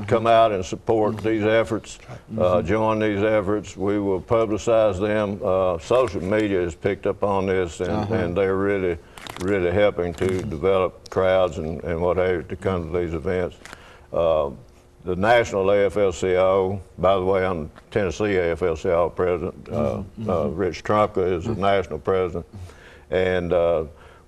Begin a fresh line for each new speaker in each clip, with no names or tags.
come out and support these efforts, join these efforts. We will publicize them. Social media has picked up on this, and they're really helping to develop crowds and what have you to come to these events. The national AFL-CIO, by the way, I'm Tennessee AFL-CIO president. Rich Trumka is the national president. And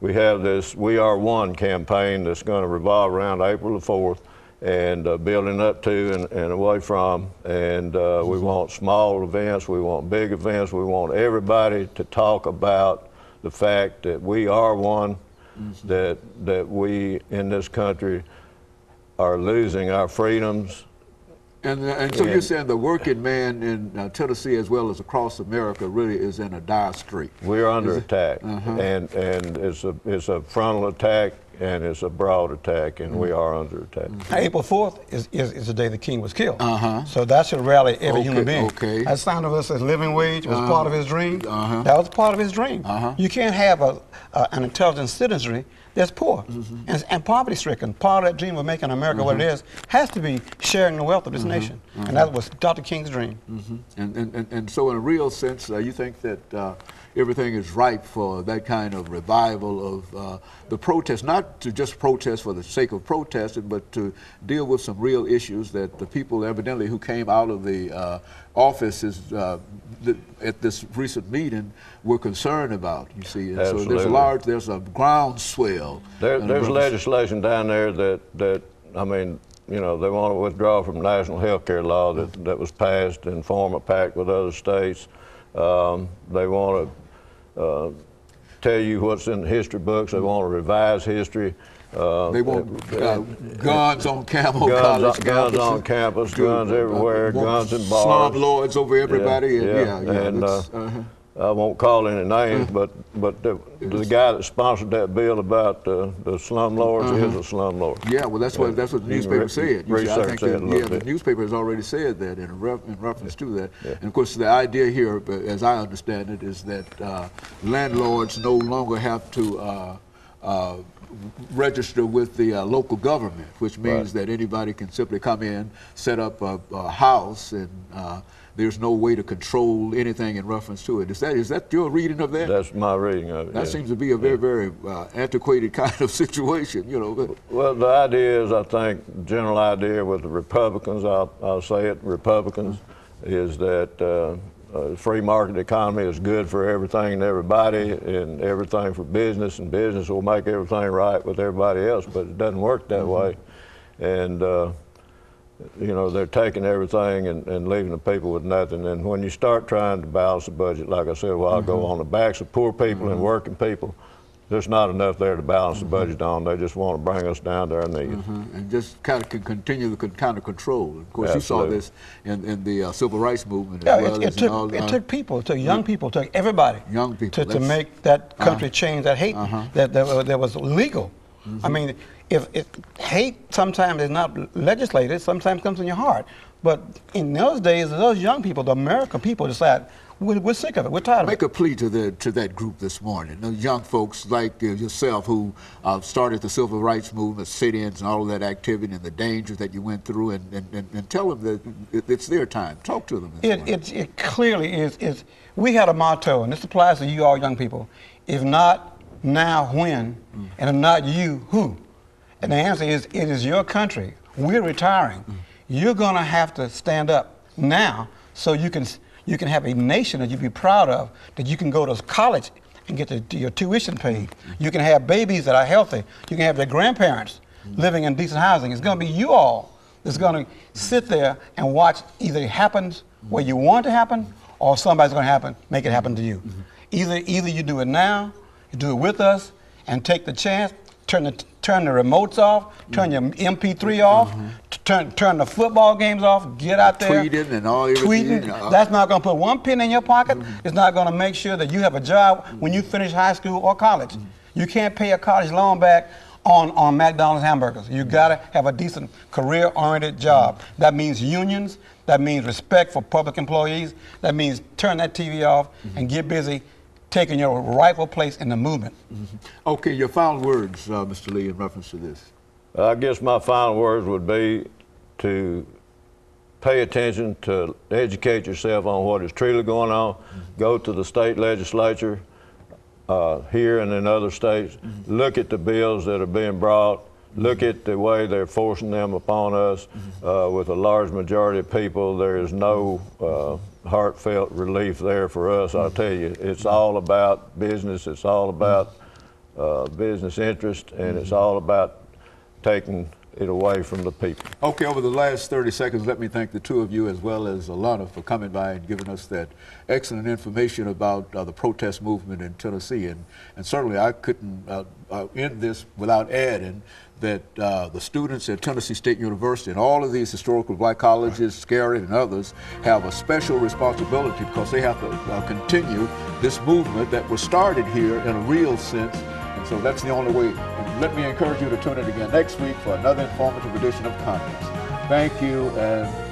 we have this We Are One campaign that's going to revolve around April the 4th and building up to and away from. And we want small events, we want big events, we want everybody to talk about the fact that we are one, that we in this country are losing our freedoms.
And so you're saying the working man in Tennessee as well as across America really is in a dire strait.
We're under attack, and it's a frontal attack and it's a broad attack, and we are under attack.
April 4th is the day the king was killed. So that should rally every human being. That sound of us as living wage was part of his dream. That was part of his dream. You can't have an intelligent citizenry that's poor and poverty-stricken. Part of that dream of making America what it is has to be sharing the wealth of this nation. And that was Dr. King's dream.
And so in a real sense, you think that everything is ripe for that kind of revival of the protest, not to just protest for the sake of protesting, but to deal with some real issues that the people evidently who came out of the offices at this recent meeting were concerned about, you see. And so there's a groundswell.
There's legislation down there that, I mean, you know, they want to withdraw from national health care law that was passed and form a pact with other states. They want to tell you what's in the history books. They want to revise history.
They want guns on campus,
guns on campus, guns everywhere, guns in bars.
Slum lords over everybody.
I won't call any names, but the guy that sponsored that bill about the slum lords is a slum lord.
Yeah, well, that's what the newspaper said. The newspaper has already said that in reference to that. And of course, the idea here, as I understand it, is that landlords no longer have to register with the local government, which means that anybody can simply come in, set up a house, and there's no way to control anything in reference to it. Is that your reading of that?
That's my reading of it.
That seems to be a very antiquated kind of situation, you know.
Well, the idea is, I think, general idea with the Republicans, I'll say it, Republicans, is that free market economy is good for everything and everybody, and everything for business, and business will make everything right with everybody else, but it doesn't work that way. And you know, they're taking everything and leaving the people with nothing. And when you start trying to balance the budget, like I said a while ago, on the backs of poor people and working people, there's not enough there to balance the budget on. They just want to bring us down to our knees.
And just kind of continue the kind of control. Of course,
Absolutely.
You saw this in the civil rights movement.
Yeah, it took people, it took young people, it took everybody
young people,
to make that country change that hate that was legal. I mean, if hate sometimes is not legislated, sometimes comes in your heart. But in those days, those young people, the American people, decide, we're sick of it, we're tired of it.
Make a plea to that group this morning, those young folks like yourself who started the civil rights movement, sit-ins and all of that activity and the dangers that you went through, and tell them that it's their time. Talk to them this morning.
It clearly is. We had a motto, and this applies to you all young people: if not now, when? And if not you, who? And the answer is, it is your country. We're retiring. You're going to have to stand up now so you can have a nation that you be proud of, that you can go to college and get your tuition paid. You can have babies that are healthy. You can have their grandparents living in decent housing. It's going to be you all that's going to sit there and watch either it happens where you want it to happen, or somebody's going to make it happen to you. Either you do it now, you do it with us, and take the chance, turn the remotes off, turn your MP3 off, turn the football games off, get out there.
Tweeting and all
tweeting. That's not going to put one penny in your pocket. It's not going to make sure that you have a job when you finish high school or college. You can't pay a college loan back on McDonald's hamburgers. You got to have a decent career-oriented job. That means unions. That means respect for public employees. That means turn that TV off and get busy taking your rightful place in the movement.
Okay, your final words, Mr. Lee, in reference to this.
I guess my final words would be to pay attention, to educate yourself on what is truly going on. Go to the state legislature here and in other states. Look at the bills that are being brought. Look at the way they're forcing them upon us. With a large majority of people, there is no heartfelt relief there for us. I'll tell you, it's all about business. It's all about business interest, and it's all about taking it away from the people.
Okay, over the last 30 seconds, let me thank the two of you as well as Alana for coming by and giving us that excellent information about the protest movement in Tennessee. And certainly I couldn't end this without adding that the students at Tennessee State University and all of these historical black colleges, Scarrett and others, have a special responsibility because they have to continue this movement that was started here in a real sense. And so that's the only way. And let me encourage you to tune in again next week for another informative edition of Context. Thank you, and